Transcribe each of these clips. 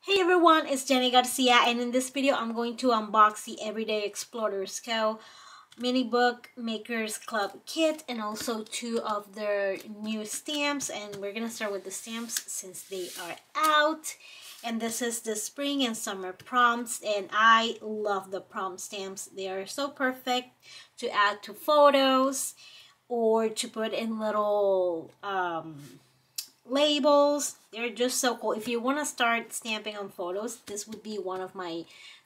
Hey everyone, it's Jenny Garcia, and in this video I'm going to unbox the Everyday Explorers Co. Mini Book Makers Club kit and also two of their new stamps, and we're gonna start with the stamps since they are out. And this is the spring and summer prompts, and I love the prompt stamps. They are so perfect to add to photos or to put in little labels. They're just so cool. If you want to start stamping on photos, this would be one of my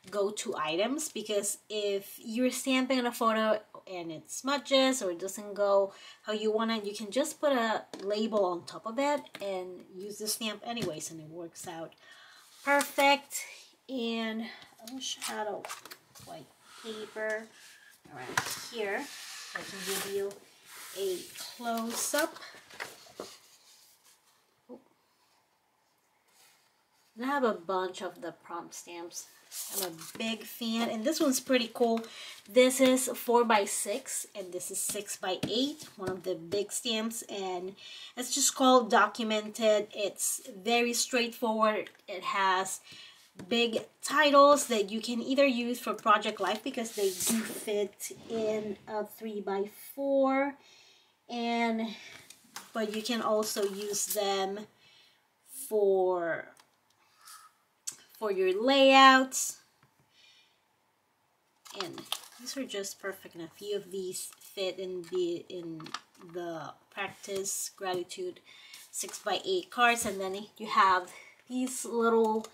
go-to items, because if you're stamping on a photo and it smudges or it doesn't go how you want it, you can just put a label on top of it and use the stamp anyways, and it works out perfect. And I wish I had a white paper around here so I can give you a close-up. I have a bunch of the prompt stamps. I'm a big fan, and this one's pretty cool. This is 4x6 and this is 6x8, one of the big stamps, and it's just called Documented. It's very straightforward. It has big titles that you can either use for Project Life because they do fit in a 3x4, but you can also use them for your layouts, and these are just perfect. And a few of these fit in the practice gratitude 6x8 cards. And then you have these little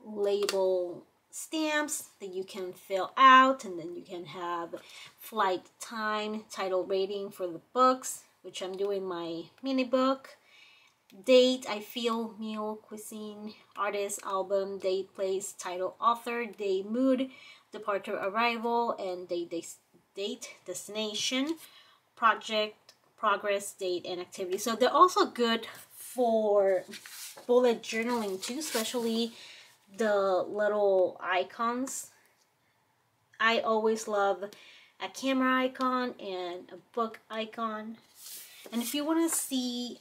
label stamps that you can fill out, and then you can have flight time, title rating for the books, which I'm doing my mini book. Date, I feel, meal, cuisine, artist, album, date, place, title, author, day, mood, departure, arrival, and date, destination, project, progress, date, and activity. So they're also good for bullet journaling too, especially the little icons. I always love a camera icon and a book icon. And if you want to see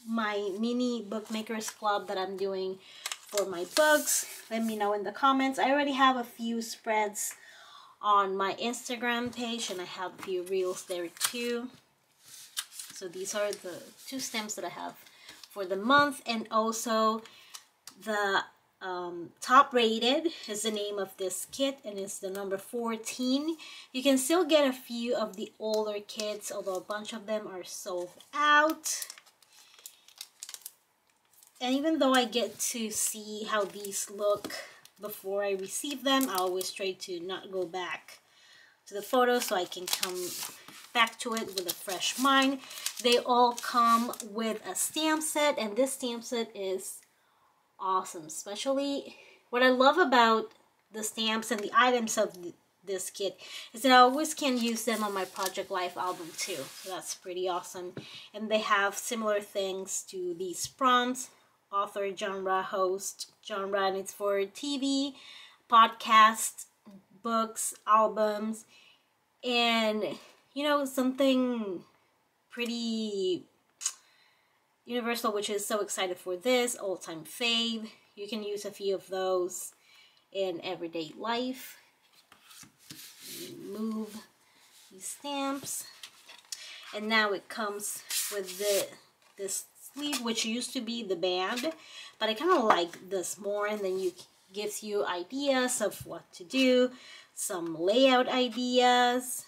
my mini bookmakers club that I'm doing for my books, let me know in the comments. I already have a few spreads on my Instagram page, and I have a few reels there too. So these are the two stamps that I have for the month. And also the top rated is the name of this kit, and it's the number 14. You can still get a few of the older kits, although a bunch of them are sold out. And even though I get to see how these look before I receive them, I always try to not go back to the photo so I can come back to it with a fresh mind. They all come with a stamp set, and this stamp set is awesome. Especially what I love about the stamps and the items of this kit is that I always can use them on my Project Life album too. So that's pretty awesome. And they have similar things to these prompts: author, genre, host, genre, and it's for TV, podcast, books, albums, and you know, something pretty universal, which is so excited for this, all-time fave. You can use a few of those in everyday life. Move these stamps, and now it comes with this sleeve, which used to be the band, but I kind of like this more, and then it gives you ideas of what to do, some layout ideas.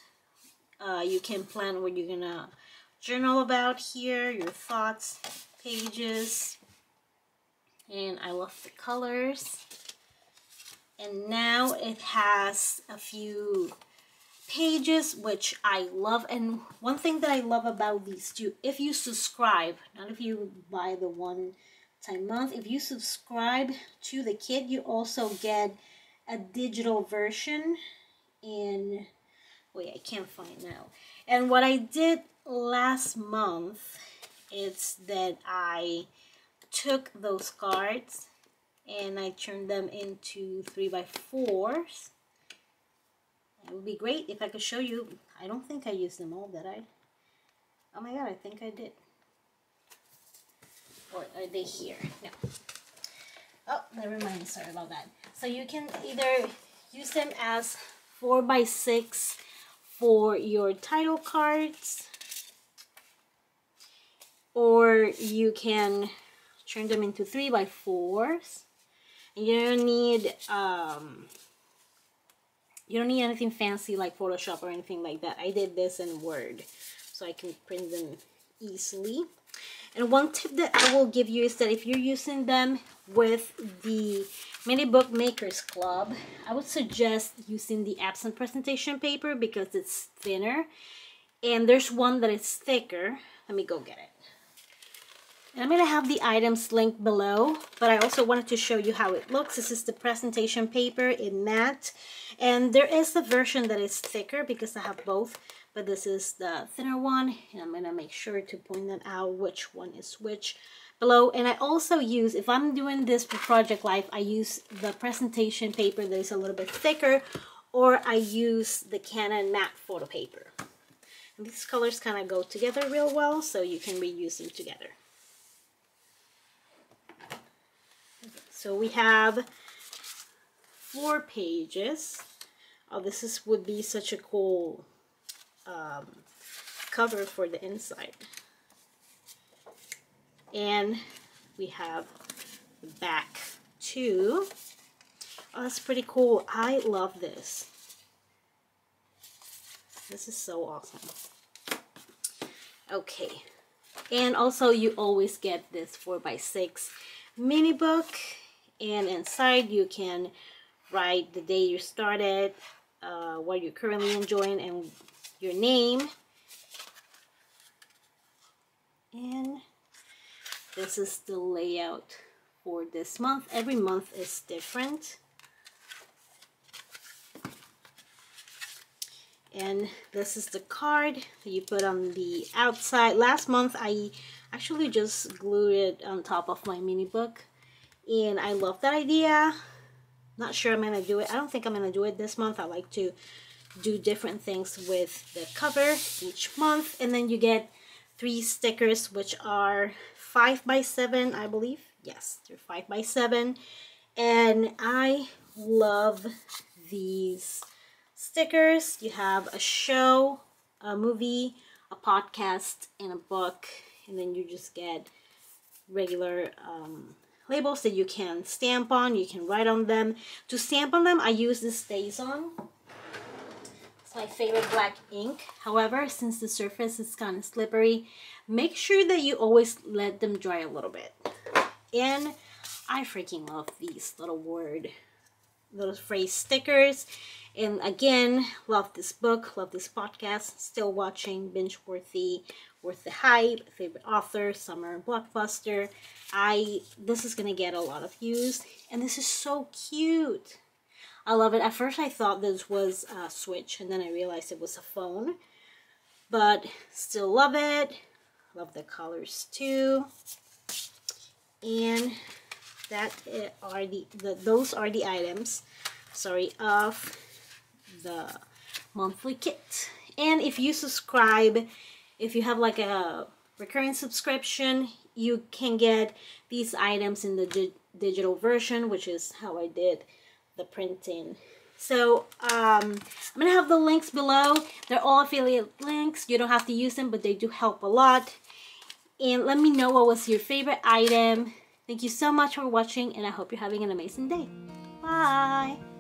You can plan what you're gonna journal about here, your thoughts pages, and I love the colors. And now it has a few pages, which I love. And one thing that I love about these two, if you subscribe, not if you buy the one-time month, if you subscribe to the kit, you also get a digital version in, wait, I can't find now. And what I did last month is that I took those cards and I turned them into 3x4s. It would be great if I could show you. I don't think I used them all, did I? Oh my god, I think I did. Or are they here? No. Oh, never mind. Sorry about that. So you can either use them as 4x6 for your title cards, or you can turn them into 3x4s. And you don't need anything fancy like Photoshop or anything like that. I did this in Word, so I can print them easily. And one tip that I will give you is that if you're using them with the Mini Book Makers Club, I would suggest using the Epson presentation paper because it's thinner. And there's one that is thicker. Let me go get it. And I'm going to have the items linked below, but I also wanted to show you how it looks. This is the presentation paper in matte. And there is the version that is thicker because I have both. But this is the thinner one, and I'm going to make sure to point them out which one is which below. And I also use, if I'm doing this for Project Life, I use the presentation paper that is a little bit thicker, or I use the Canon matte photo paper. And these colors kind of go together real well, so you can reuse them together. So we have 4 pages. Oh, this would be such a cool cover for the inside. And we have the back too. Oh, that's pretty cool. I love this. This is so awesome. Okay. And also you always get this 4x6 mini book. And inside you can write the day you started, what you're currently enjoying, and your name. And this is the layout for this month. Every month is different. And this is the card that you put on the outside. Last month I actually just glued it on top of my mini book, and I love that idea. Not sure I'm gonna do it. I don't think I'm gonna do it this month. I like to do different things with the cover each month. And then you get 3 stickers, which are 5x7, I believe. Yes, they're 5x7. And I love these stickers. You have a show, a movie, a podcast, and a book. And then you just get regular labels that you can stamp on. You can write on them. To stamp on them, I use this StazOn. It's my favorite black ink. However, since the surface is kind of slippery, make sure that you always let them dry a little bit. And I freaking love these little phrase stickers. And again, love this book, love this podcast. Still watching Binge Worthy, Worth the Hype, favorite author, summer blockbuster. This is gonna get a lot of views, and this is so cute. I love it. At first I thought this was a Switch, and then I realized it was a phone, but still love it. Love the colors too. And those are the items, of the monthly kit. And if you subscribe, if you have like a recurring subscription, you can get these items in the digital version, which is how I did the printing. So I'm gonna have the links below. They're all affiliate links. You don't have to use them, but they do help a lot. And let me know what was your favorite item. Thank you so much for watching, and I hope you're having an amazing day. Bye!